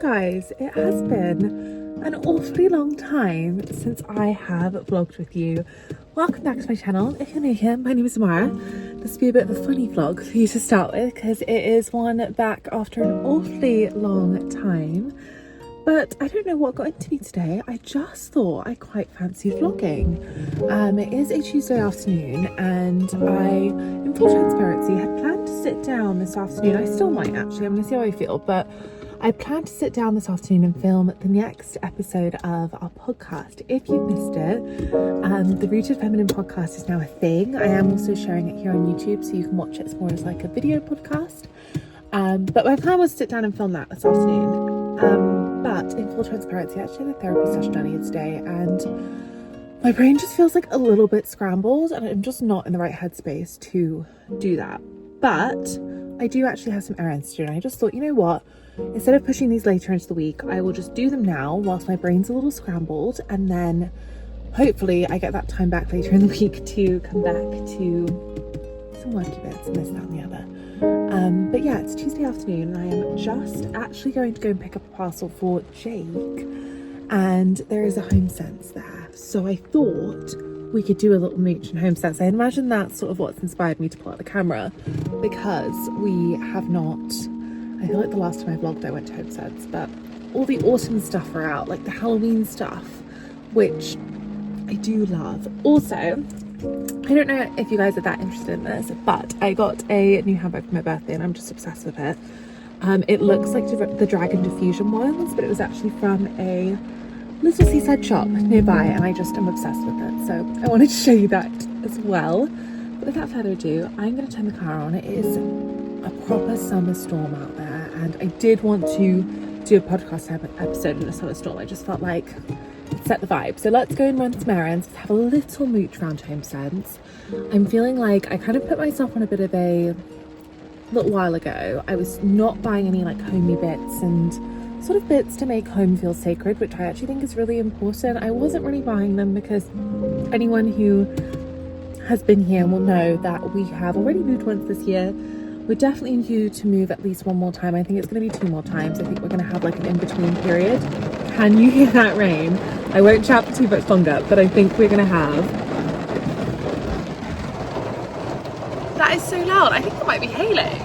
guys, it has been an awfully long time since I have vlogged with you. Welcome back to my channel. If you're new here, my name is Amara. This will be a bit of a funny vlog for you to start with because it is one back after an awfully long time. But I don't know what got into me today. I just thought I quite fancied vlogging. It is a Tuesday afternoon and I, in full transparency, had planned to sit down this afternoon. I still might actually, I'm gonna see how I feel, but I plan to sit down this afternoon and film the next episode of our podcast. If you've missed it, the Rooted Feminine podcast is now a thing. I am also sharing it here on YouTube, so you can watch it as more as like a video podcast. But my plan was to sit down and film that this afternoon. But in full transparency, I actually had a therapy session earlier today and my brain just feels like a little bit scrambled and I'm just not in the right headspace to do that. But I do actually have some errands to do and I just thought, you know what? Instead of pushing these later into the week, I will just do them now whilst my brain's a little scrambled, and then hopefully I get that time back later in the week to come back to some worky bits and this, that and the other. But yeah, it's Tuesday afternoon and I am just actually going to go and pick up a parcel for Jake, and there is a homesense there. So I thought we could do a little mooch and homesense. I imagine that's sort of what's inspired me to pull out the camera, because we have not... I feel like the last time I vlogged I went to homesense, but all the autumn stuff are out, like the Halloween stuff, which I do love. Also, I don't know if you guys are that interested in this, but I got a new handbag for my birthday and I'm just obsessed with it. It looks like the Dragon Diffusion ones, but it was actually from a little seaside shop nearby and I just am obsessed with it. So I wanted to show you that as well. But without further ado, I'm going to turn the car on. It is a proper summer storm out there and I did want to do a podcast episode in a summer storm. I just felt like it'd set the vibe. So let's go and run some errands, have a little mooch around homesense. I'm feeling like I kind of put myself on a bit of a little while ago. I was not buying any like homey bits and sort of bits to make home feel sacred, which I actually think is really important. I wasn't really buying them because anyone who has been here will know that we have already moved once this year. We're definitely due to move at least one more time. I think it's going to be 2 more times. I think we're going to have like an in-between period. Can you hear that rain? I won't chat for too much longer, but I think we're going to have... That is so loud. I think it might be hailing.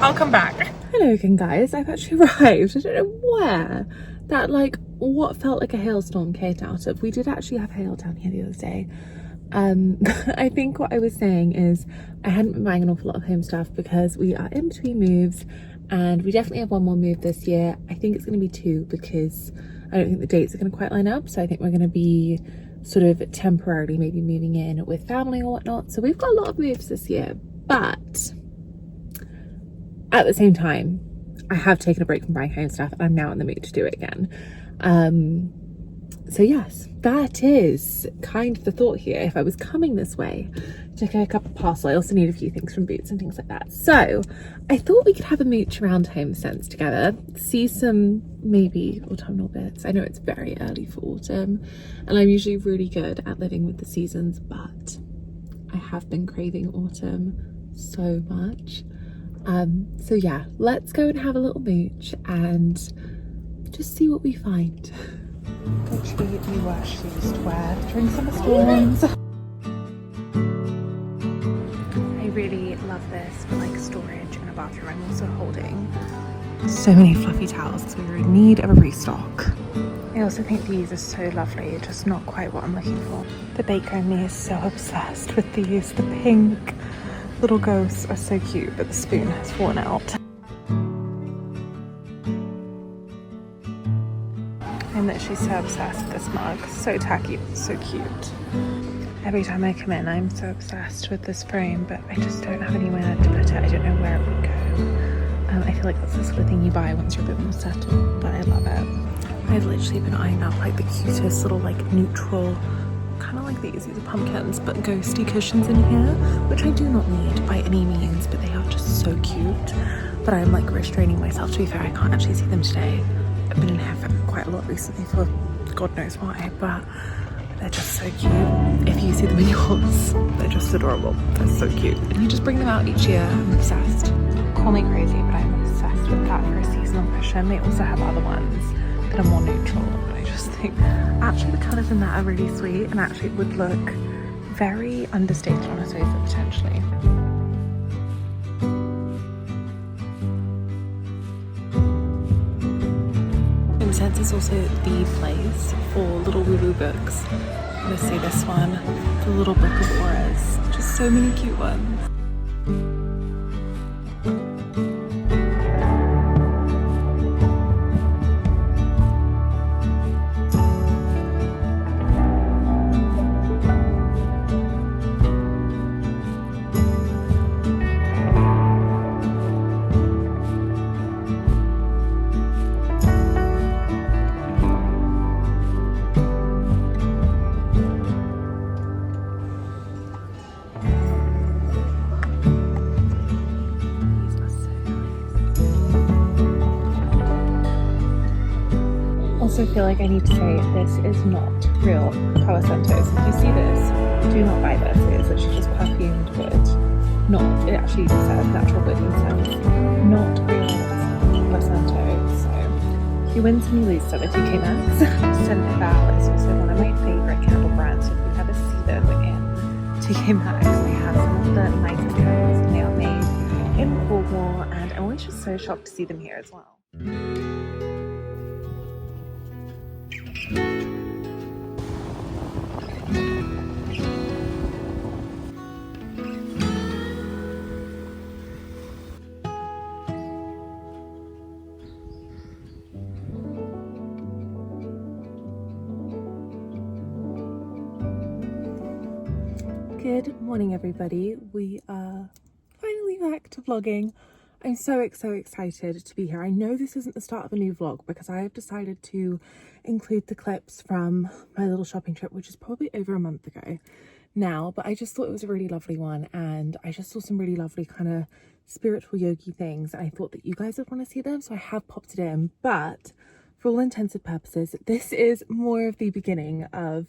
I'll come back. Hello again, guys. I've actually arrived. I don't know where that like what felt like a hailstorm came out of. We did actually have hail down here the other day. I think what I was saying is I hadn't been buying an awful lot of home stuff because we are in between moves and we definitely have 1 more move this year. I think it's going to be 2 because I don't think the dates are going to quite line up. So I think we're going to be sort of temporarily maybe moving in with family or whatnot. So we've got a lot of moves this year, but at the same time, I have taken a break from buying home stuff and I'm now in the mood to do it again. So yes, that is kind of the thought here. If I was coming this way to pick up a parcel, I also need a few things from Boots and things like that. So I thought we could have a mooch around homesense together, see some maybe autumnal bits. I know it's very early for autumn and I'm usually really good at living with the seasons, but I have been craving autumn so much. So yeah, let's go and have a little mooch and just see what we find. Literally the worst shoes to wear during summer storms. I really love this for like storage in a bathroom. I'm also holding so many fluffy towels because we were in need of a restock. I also think these are so lovely, just not quite what I'm looking for. The baker in me is so obsessed with these. The pink little ghosts are so cute, but the spoon has fallen out. I'm literally so obsessed with this mug. So tacky, but so cute. Every time I come in, I'm so obsessed with this frame, but I just don't have anywhere to put it. I don't know where it would go. I feel like that's the sort of thing you buy once you're a bit more settled, but I love it. I've literally been eyeing up like the cutest little like neutral, kind of like these are pumpkins, but ghosty cushions in here, which I do not need by any means, but they are just so cute. But I'm like restraining myself. To be fair, I can't actually see them today. I've been in here for quite a lot recently for God knows why, but They're just so cute. If you see them in yours, they're just adorable. They're so cute. And you just bring them out each year. I'm obsessed. Call me crazy, but I'm obsessed with that for a seasonal cushion. They also have other ones that are more neutral. But I just think actually the colours in that are really sweet, and actually it would look very understated on a sofa potentially. Homesense is also the place for little woo-woo books. Let's see this one, the Little Book of Horrors. Just so many cute ones. Also feel like I need to say this is not real colour centres. If you see this, do not buy this. It is literally just perfumed wood. Not, it actually says natural wood incense. Not real colour centres. So if you win some, you lose some at TK Maxx. Scent Val is also one of my favourite candle brands. If you ever see them in TK Maxx, they have some of the nicest candles, and they are made in Cornwall, and I'm always just so shocked to see them here as well. Good morning everybody, we are finally back to vlogging. I'm so excited to be here. I know this isn't the start of a new vlog because I have decided to include the clips from my little shopping trip, which is probably over a month ago now, but I just thought it was a really lovely one, and I just saw some really lovely kind of spiritual yogi things, and I thought that you guys would want to see them, so I have popped it in. But for all intents and purposes, this is more of the beginning of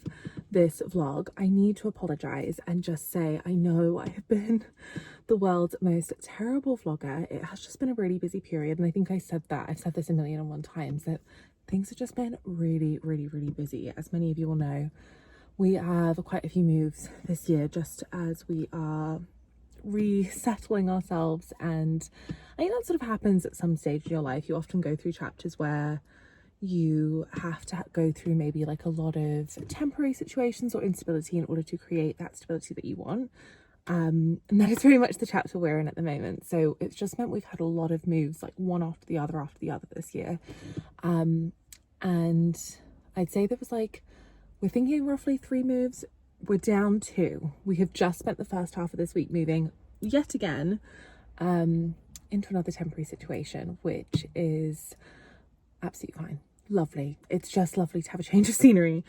this vlog. I need to apologize and just say I know I have been the world's most terrible vlogger. It has just been a really busy period, and I think I said that. I've said this a million and one times, that things have just been really busy. As many of you will know, we have quite a few moves this year just as we are resettling ourselves, and I think that sort of happens at some stage in your life. You often go through chapters where you have to go through maybe like a lot of temporary situations or instability in order to create that stability that you want, and that is very much the chapter we're in at the moment. So it's just meant we've had a lot of moves, like one after the other this year, and I'd say there was like, we're thinking roughly 3 moves. We're down 2. We have just spent the first half of this week moving yet again into another temporary situation, which is absolutely fine. Lovely. It's just lovely to have a change of scenery,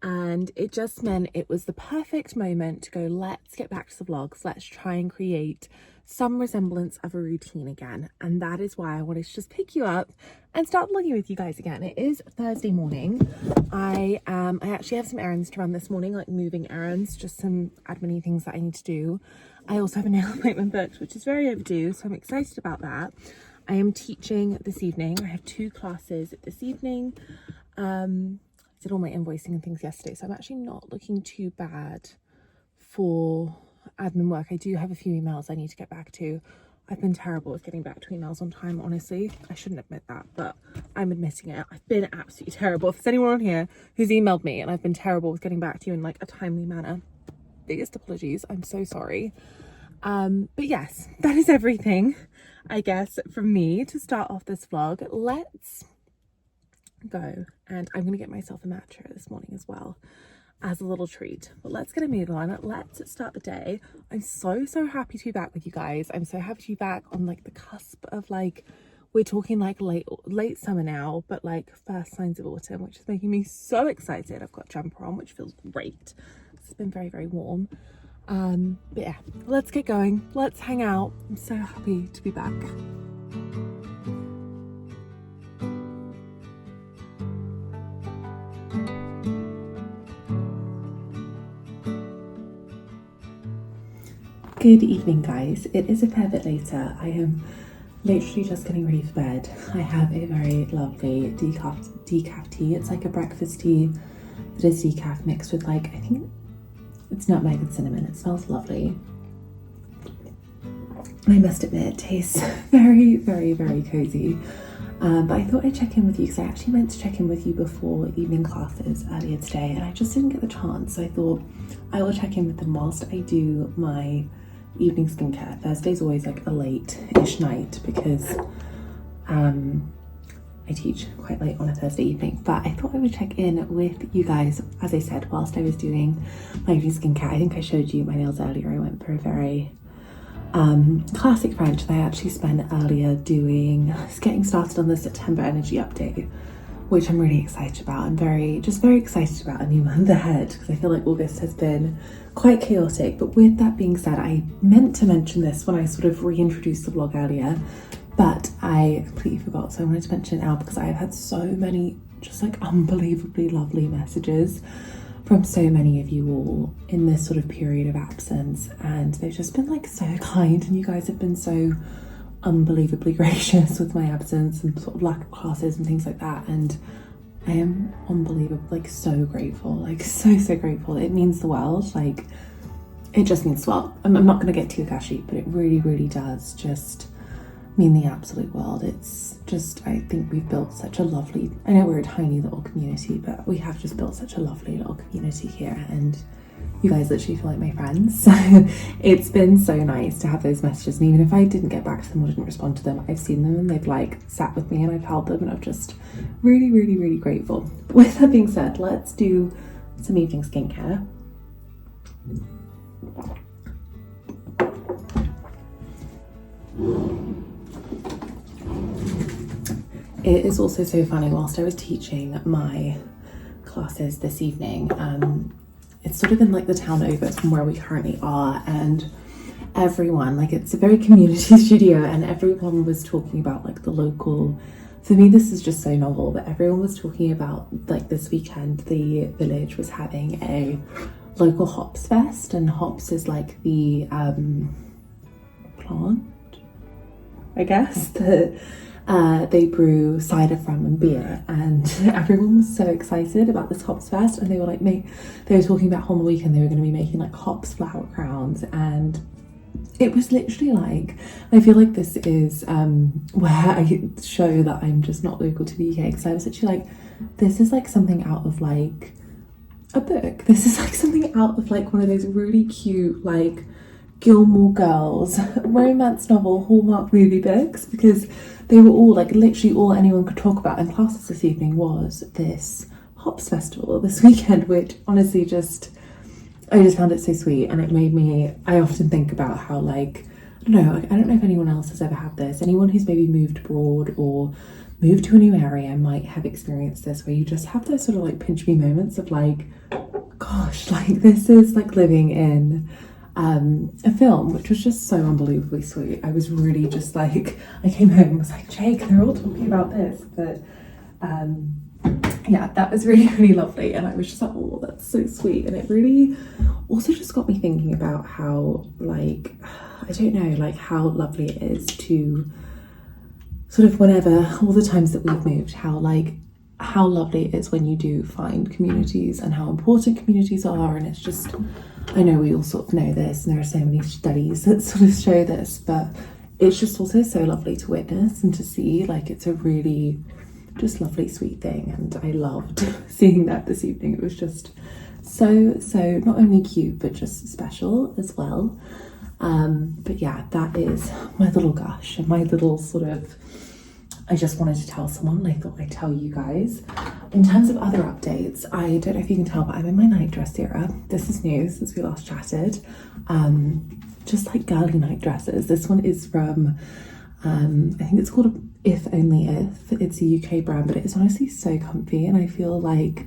and it just meant it was the perfect moment to go, let's get back to the vlogs, let's try and create some resemblance of a routine again. And that is why I wanted to just pick you up and start vlogging with you guys again. It is Thursday morning. I actually have some errands to run this morning, like moving errands, just some admin things that I need to do. I also have a nail appointment booked, which is very overdue, so I'm excited about that. I am teaching this evening. I have 2 classes this evening. I did all my invoicing and things yesterday, so I'm actually not looking too bad for admin work. I do have a few emails I need to get back to. I've been terrible with getting back to emails on time, honestly. I shouldn't admit that, but I'm admitting it. I've been absolutely terrible. If there's anyone on here who's emailed me and I've been terrible with getting back to you in like a timely manner, biggest apologies. I'm so sorry. But yes, that is everything, I guess, from me to start off this vlog. Let's go, and I'm gonna get myself a matcha this morning as well as a little treat. But let's get a move on. Let's start the day. I'm so happy to be back with you guys. I'm so happy to be back on like the cusp of, like, we're talking like late summer now, but like first signs of autumn, which is making me so excited. I've got a jumper on, which feels great. It's been very warm. But yeah, let's get going. Let's hang out. I'm so happy to be back. Good evening, guys. It is a fair bit later. I am literally just getting ready for bed. I have a very lovely decaf tea. It's like a breakfast tea that is decaf mixed with like, I think it's nutmeg and cinnamon. It smells lovely. I must admit, it tastes very, very, very cozy. But I thought I'd check in with you because I actually meant to check in with you before evening classes earlier today and I just didn't get the chance. So I thought I will check in with them whilst I do my evening skincare. Thursday's always like a late-ish night because I teach quite late on a Thursday evening, but I thought I would check in with you guys, as I said, whilst I was doing my evening skincare. I think I showed you my nails earlier. I went for a very classic French that I actually spent earlier doing, getting started on the September energy update, which I'm really excited about. I'm very excited about a new month ahead because I feel like August has been quite chaotic. But with that being said, I meant to mention this when I sort of reintroduced the vlog earlier, but I completely forgot. So I wanted to mention it now because I've had so many just like unbelievably lovely messages from so many of you all in this sort of period of absence, and they've just been like so kind, and you guys have been so unbelievably gracious with my absence and sort of lack of classes and things like that, and I am unbelievable, like so grateful, like so grateful. It means the world. Like it just means, well, I'm not going to get too gushy, but it really does just mean the absolute world. It's just, I think we've built such a lovely, I know we're a tiny little community, but we have just built such a lovely little community here, and you guys literally feel like my friends. So it's been so nice to have those messages, and even if I didn't get back to them or didn't respond to them, I've seen them and they've like sat with me and I've held them, and I'm just really grateful. But with that being said, let's do some evening skincare. It is also so funny, whilst I was teaching my classes this evening, it's sort of in like the town over from where we currently are, and everyone, like it's a very community studio, and everyone was talking about like the local, for me this is just so novel, but everyone was talking about like this weekend the village was having a local hops fest, and hops is like the plant, I guess, that they brew cider from and beer, and everyone was so excited about this hops fest, and they were like, they were talking about on the weekend they were going to be making like hops flower crowns, and it was literally like, I feel like this is where I show that I'm just not local to the UK, because I was literally like, this is like something out of like a book. This is like something out of like one of those really cute like Gilmore Girls romance novel Hallmark movie books, because they were all like literally all anyone could talk about in classes this evening was this hops festival this weekend, which honestly I just found it so sweet, and it made me, I often think about how like, I don't know if anyone else has ever had this, anyone who's maybe moved abroad or moved to a new area might have experienced this, where you just have those sort of like pinch me moments of like, gosh, like this is like living in a film, which was just so unbelievably sweet. I was really just like, I came home and was like, Jake, they're all talking about this, but yeah, that was really lovely, and I was just like, oh, that's so sweet. And it really also just got me thinking about how like, I don't know, like how lovely it is to sort of, whenever, all the times that we've moved, how lovely it is when you do find communities and how important communities are. And it's just, I know we all sort of know this, and there are so many studies that sort of show this, but it's just also so lovely to witness and to see. Like it's a really just lovely sweet thing, and I loved seeing that this evening. It was just so not only cute but just special as well. But yeah, that is my little gush and my little sort of, I just wanted to tell someone, and I thought I'd tell you guys. In terms of other updates, I don't know if you can tell, but I'm in my night dress era. This is new since we last chatted. Just like girly night dresses. This one is from, I think it's called If Only If. It's a UK brand, but it is honestly so comfy, and I feel like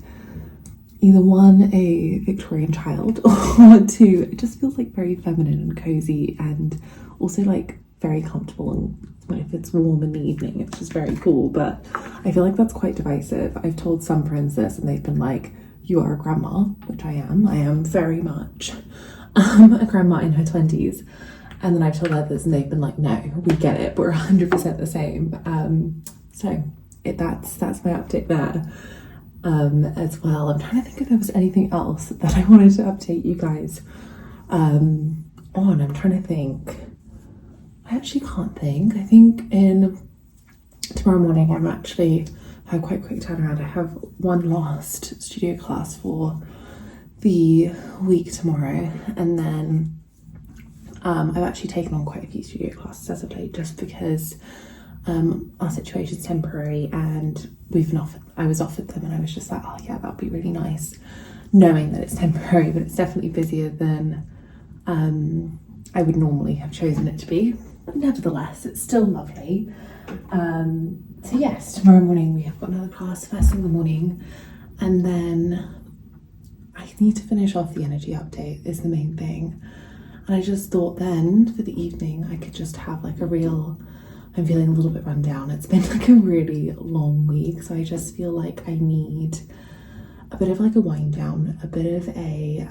either one, a Victorian child, or two, it just feels like very feminine and cozy, and also like very comfortable, and if it's warm in the evening it's just very cool. But I feel like that's quite divisive. I've told some friends this and they've been like, you are a grandma, which I am very much, a grandma in her 20s. And then I've told others and they've been like, no, we get it, we're 100% the same. That's my update there. As well, I'm trying to think if there was anything else that I wanted to update you guys on. I'm trying to think. I actually can't think. I think tomorrow morning I'm actually have quite a quick turnaround. I have one last studio class for the week tomorrow, and then I've actually taken on quite a few studio classes as of late, just because our situation's temporary and I was offered them, and I was just like, oh yeah, that'd be really nice, knowing that it's temporary, but it's definitely busier than I would normally have chosen it to be. But nevertheless, it's still lovely. So yes, tomorrow morning we have got another class first thing in the morning, and then I need to finish off the energy update is the main thing. And I just thought then for the evening I could just have like I'm feeling a little bit run down. It's been like a really long week, so I just feel like I need a bit of like a wind down, a bit of a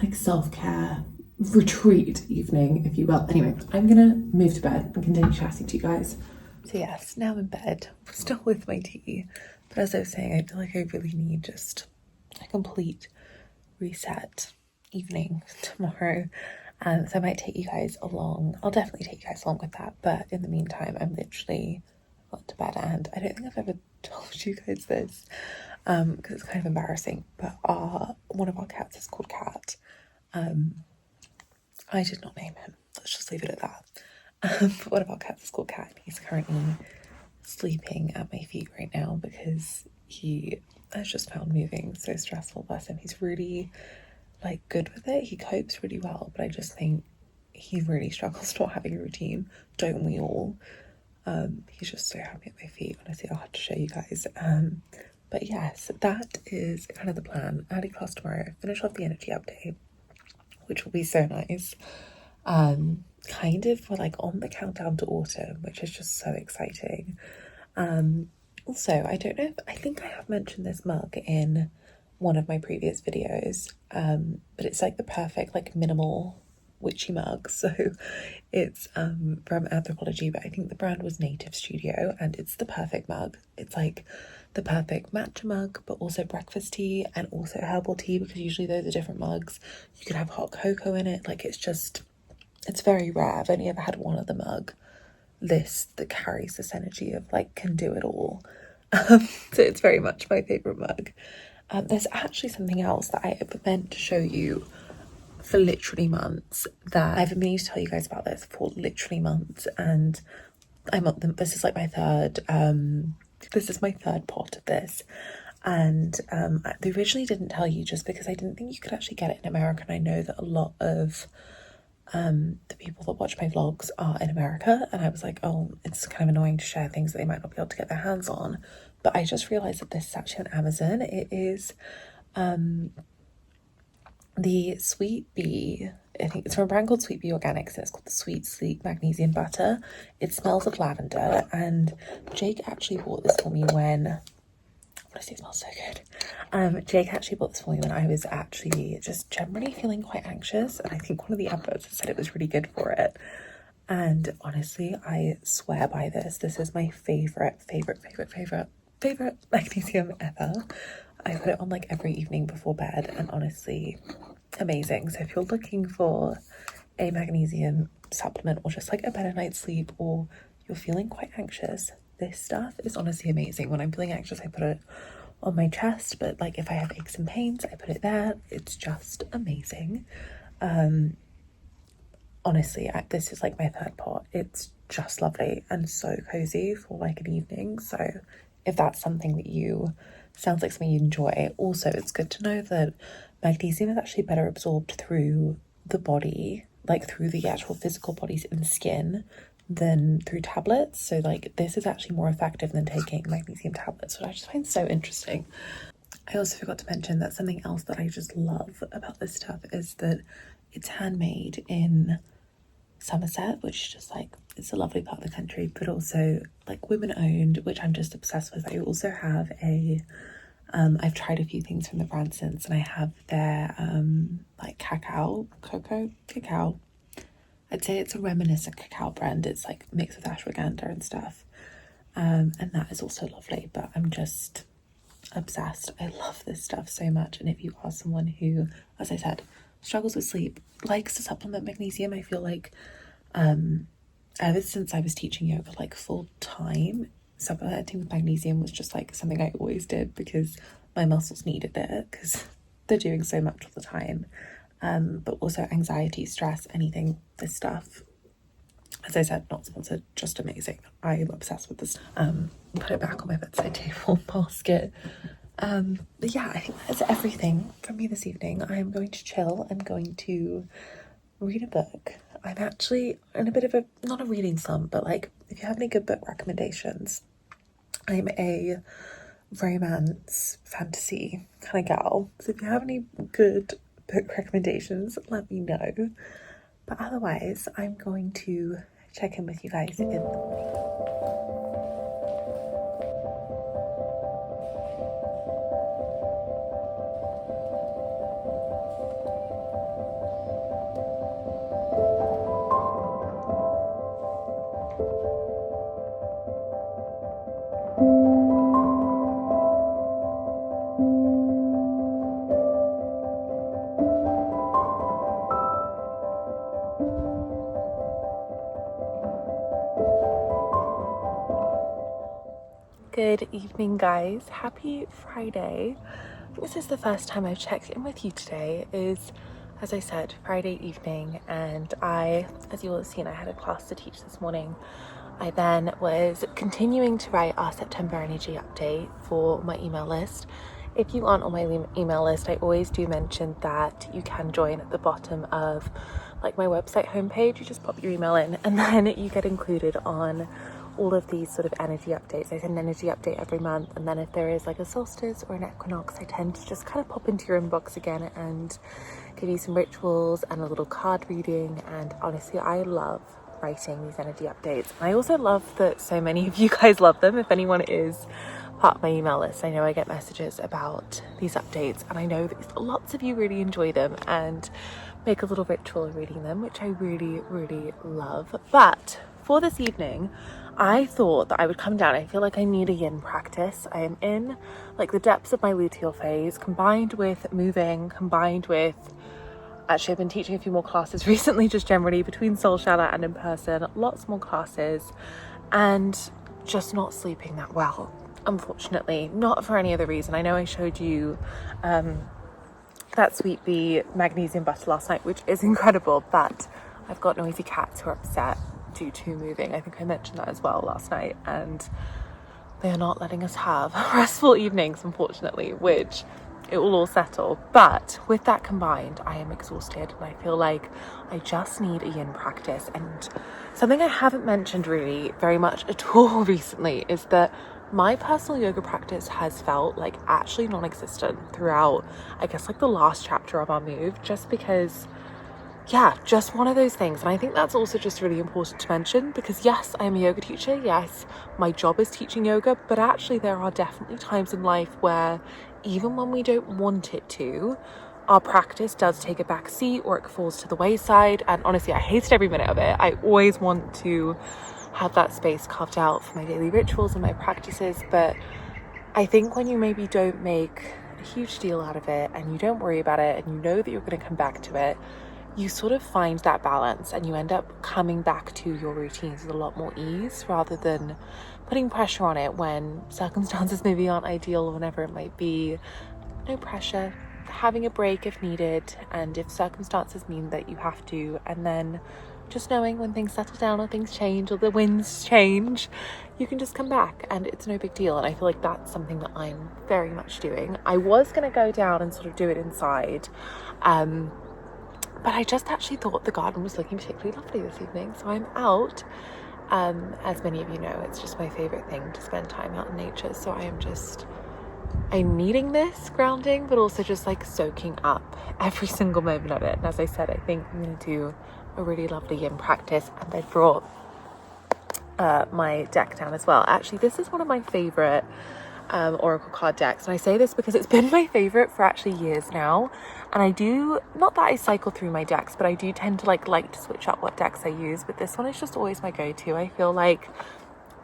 like self-care retreat evening, if you will. Anyway, I'm gonna move to bed and continue chatting to you guys. So yes, now I'm in bed, still with my tea, but as I was saying, I feel like I really need just a complete reset evening tomorrow. So I might take you guys along. I'll definitely take you guys along with that, but in the meantime I'm literally gone to bed, and I don't think I've ever told you guys this because it's kind of embarrassing, but one of our cats is called Cat. I did not name him, let's just leave it at that. But one of our cats is called Cat, and he's currently sleeping at my feet right now because he has just found moving so stressful. Bless him, he's really like good with it, he copes really well, but I just think he really struggles not having a routine. Don't we all? He's just so happy at my feet. Honestly, I'll have to show you guys. But yes, that is kind of the plan. Early class tomorrow, finish off the energy update, which will be so nice. Kind of we're like on the countdown to autumn, which is just so exciting. Also, I don't know I think I have mentioned this mug in one of my previous videos, but it's like the perfect like minimal witchy mug. So it's from Anthropology, but I think the brand was Native Studio, and it's the perfect mug. It's like the perfect matcha mug, but also breakfast tea and also herbal tea, because usually those are different mugs. You could have hot cocoa in it. Like it's very rare. I've only ever had one other mug that carries this energy of like can do it all. So it's very much my favorite mug. There's actually something else that I meant to show you for literally months, that I've been meaning to tell you guys about this for literally months, and this is like my third pot of this, and I originally didn't tell you just because I didn't think you could actually get it in America, and I know that a lot of the people that watch my vlogs are in America, and I was like, oh, it's kind of annoying to share things that they might not be able to get their hands on. But I just realized that this is actually on Amazon. It is the Sweet Bee, I think it's from a brand called Sweet Bee Organics, and it's called the Sweet Sleep Magnesium Butter. It smells of lavender, and Jake actually bought this for me when, honestly, it smells so good. Jake actually bought this for me when I was actually just generally feeling quite anxious, and I think one of the adverts said it was really good for it. And honestly, I swear by this. This is my favorite magnesium ever. I put it on like every evening before bed, and honestly, amazing. So if you're looking for a magnesium supplement or just like a better night's sleep, or you're feeling quite anxious, this stuff is honestly amazing. When I'm feeling anxious, I put it on my chest, but like if I have aches and pains, I put it there. It's just amazing. Honestly, this is like my third pot. It's just lovely and so cozy for like an evening. So if that's something that sounds like something you enjoy. Also, it's good to know that magnesium is actually better absorbed through the body, like through the actual physical bodies in the skin, than through tablets. So like this is actually more effective than taking magnesium tablets, which I just find so interesting. I also forgot to mention that something else that I just love about this stuff is that it's handmade in Somerset, which is just like, it's a lovely part of the country, but also like women owned, which I'm just obsessed with. I also have a I've tried a few things from the brand since, and I have their like cacao. I'd say it's a reminiscent cacao brand. It's like mixed with ashwagandha and stuff. And that is also lovely, but I'm just obsessed. I love this stuff so much. And if you are someone who, as I said, struggles with sleep, likes to supplement magnesium, I feel like ever since I was teaching yoga like full time, supplementing with magnesium was just like something I always did because my muscles needed it because they're doing so much all the time. But also anxiety, stress, anything, this stuff, as I said, not sponsored, just amazing. I'm obsessed with this. Put it back on my bedside table basket. But yeah, I think that's everything from me this evening. I'm going to chill. I'm going to read a book. I'm actually in a bit of a, not a reading slump, but like, if you have any good book recommendations, I'm a romance fantasy kind of gal. So if you have any good book recommendations, let me know. But otherwise, I'm going to check in with you guys in the morning. Good evening, guys. Happy Friday. This is the first time I've checked in with you today. Is, as I said, Friday evening, and as you will have seen, I had a class to teach this morning. I then was continuing to write our September energy update for my email list. If you aren't on my email list, I always do mention that you can join at the bottom of like my website homepage. You just pop your email in and then you get included on all of these sort of energy updates. I send an energy update every month, and then if there is like a solstice or an equinox, I tend to just kind of pop into your inbox again and give you some rituals and a little card reading. And honestly, I love writing these energy updates. And I also love that so many of you guys love them. If anyone is part of my email list, I know I get messages about these updates, and I know that lots of you really enjoy them and make a little ritual of reading them, which I really, really love. But for this evening, I thought that I would come down. I feel like I need a yin practice. I am in like the depths of my luteal phase, combined with moving, combined with, actually I've been teaching a few more classes recently, just generally between Soul Shadow and in person, lots more classes, and just not sleeping that well, unfortunately. Not for any other reason. I know I showed you that Sweet Bee magnesium butter last night, which is incredible, but I've got noisy cats who are upset due to moving. I think I mentioned that as well last night, and they are not letting us have restful evenings, unfortunately, which it will all settle. But with that combined, I am exhausted and I feel like I just need a yin practice. And something I haven't mentioned really very much at all recently is that my personal yoga practice has felt like actually non-existent throughout, I guess, like the last chapter of our move, just because, yeah, just one of those things. And I think that's also just really important to mention, because yes, I'm a yoga teacher. Yes, my job is teaching yoga, but actually there are definitely times in life where even when we don't want it to, our practice does take a back seat or it falls to the wayside. And honestly, I hated every minute of it. I always want to have that space carved out for my daily rituals and my practices. But I think when you maybe don't make a huge deal out of it and you don't worry about it and you know that you're going to come back to it, you sort of find that balance and you end up coming back to your routines with a lot more ease rather than putting pressure on it when circumstances maybe aren't ideal or whatever it might be. No pressure, having a break if needed, and if circumstances mean that you have to, and then just knowing when things settle down or things change or the winds change, you can just come back and it's no big deal. And I feel like that's something that I'm very much doing. I was going to go down and sort of do it inside, but I just actually thought the garden was looking particularly lovely this evening, so I'm out. As many of you know, it's just my favorite thing to spend time out in nature, so I'm needing this grounding, but also just like soaking up every single moment of it. And as I said, I think I'm going to do a really lovely yin practice, and I brought my deck down as well. Actually, this is one of my favorite oracle card decks, and I say this because it's been my favorite for actually years now, and I do, not that I cycle through my decks, but I do tend to like to switch up what decks I use, but this one is just always my go-to. I feel like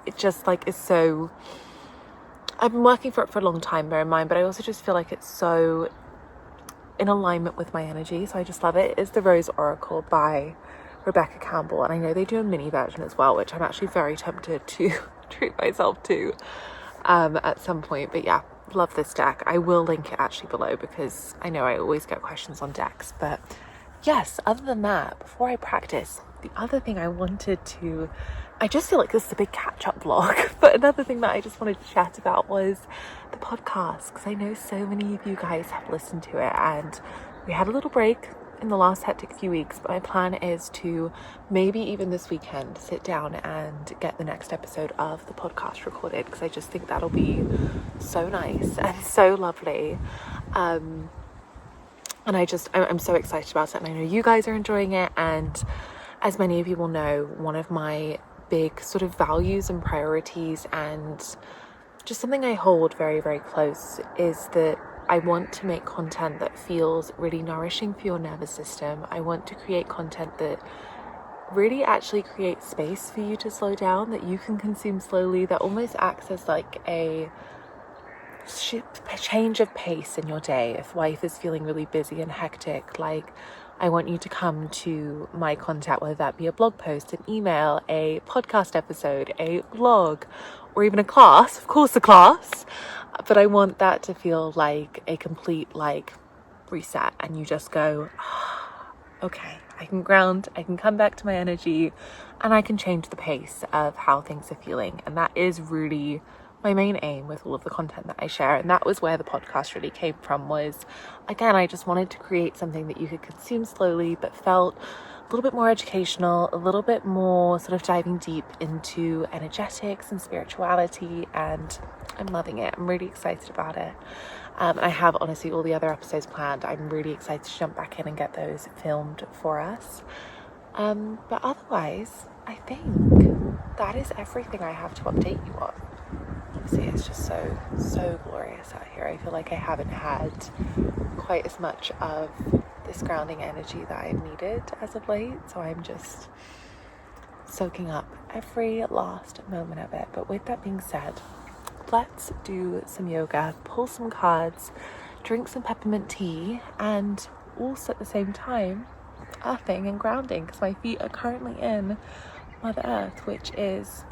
it just like is so, I've been working for it for a long time, bear in mind, but I also just feel like it's so in alignment with my energy, so I just love it. It's the Rose Oracle by Rebecca Campbell, and I know they do a mini version as well, which I'm actually very tempted to treat myself to at some point. But yeah, love this deck. I will link it actually below because I know I always get questions on decks. But yes, other than that, before I practice, the other thing I wanted to, I just feel like this is a big catch-up vlog, but another thing that I just wanted to chat about was the podcast, because I know so many of you guys have listened to it, and we had a little break in the last hectic few weeks, but my plan is to maybe even this weekend sit down and get the next episode of the podcast recorded, because I just think that'll be so nice and so lovely. And I'm so excited about it, and I know you guys are enjoying it. And as many of you will know, one of my big sort of values and priorities, and just something I hold very, very close, is that I want to make content that feels really nourishing for your nervous system. I want to create content that really actually creates space for you to slow down, that you can consume slowly, that almost acts as like a change of pace in your day. If life is feeling really busy and hectic, like, I want you to come to my content, whether that be a blog post, an email, a podcast episode, a vlog, or even a class, of course a class, but I want that to feel like a complete like reset, and you just go, okay, I can ground, I can come back to my energy, and I can change the pace of how things are feeling. And that is really my main aim with all of the content that I share. And that was where the podcast really came from, was, again, I just wanted to create something that you could consume slowly, but felt a little bit more educational, a little bit more sort of diving deep into energetics and spirituality, and I'm loving it. I'm really excited about it. I have honestly all the other episodes planned. I'm really excited to jump back in and get those filmed for us. But otherwise, I think that is everything I have to update you on. Honestly, it's just so glorious out here. I feel like I haven't had quite as much of this grounding energy that I've needed as of late, so I'm just soaking up every last moment of it. But with that being said, let's do some yoga, pull some cards, drink some peppermint tea, and also at the same time earthing and grounding, because my feet are currently in Mother Earth, which is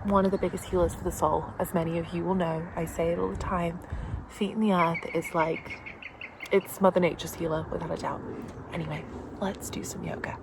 one of the biggest healers for the soul. As many of you will know, I say it all the time, feet in the earth is like, it's Mother Nature's healer without a doubt. Anyway, let's do some yoga.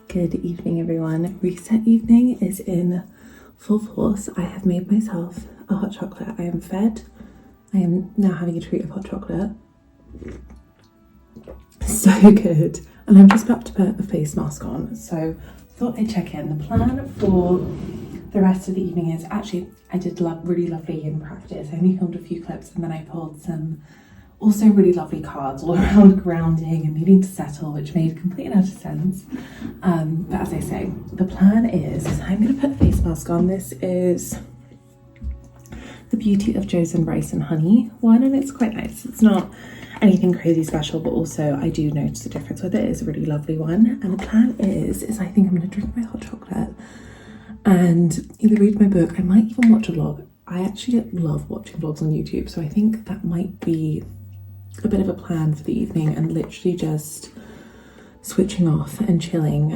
Good evening, everyone. Reset evening is in full force. I have made myself a hot chocolate. I am fed. I am now having a treat of hot chocolate. So good. And I'm just about to put a face mask on, so thought I'd check in. The plan for the rest of the evening is, actually, I did really lovely in practice. I only filmed a few clips, and then I pulled some also really lovely cards all around grounding and needing to settle, which made complete and utter sense. But as I say, the plan is I'm going to put a face mask on. This is the Beauty of Joe's and Rice and Honey one, and it's quite nice. It's not anything crazy special, but also I do notice a difference with it. It's a really lovely one. And the plan is I think I'm going to drink my hot chocolate and either read my book. I might even watch a vlog. I actually love watching vlogs on YouTube, so I think that might be a bit of a plan for the evening, and literally just switching off and chilling.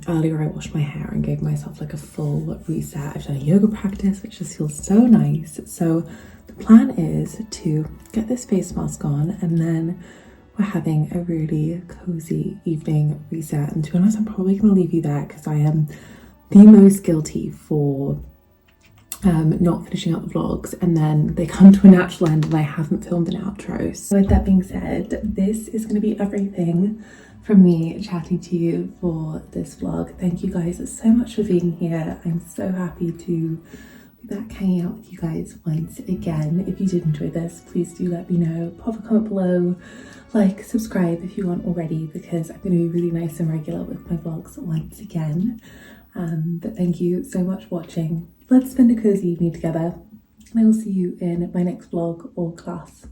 Earlier I washed my hair and gave myself like a full reset. I've done a yoga practice, which just feels so nice. So the plan is to get this face mask on, and then we're having a really cozy evening reset. And to be honest, I'm probably going to leave you there because I am the most guilty for not finishing up the vlogs, and then they come to a natural end and I haven't filmed an outro. So with that being said, this is going to be everything from me chatting to you for this vlog. Thank you guys so much for being here. I'm so happy to be back hanging out with you guys once again. If you did enjoy this, please do let me know. Pop a comment below, like, subscribe if you aren't already, because I'm going to be really nice and regular with my vlogs once again. But thank you so much for watching. Let's spend a cozy evening together, and I will see you in my next vlog or class.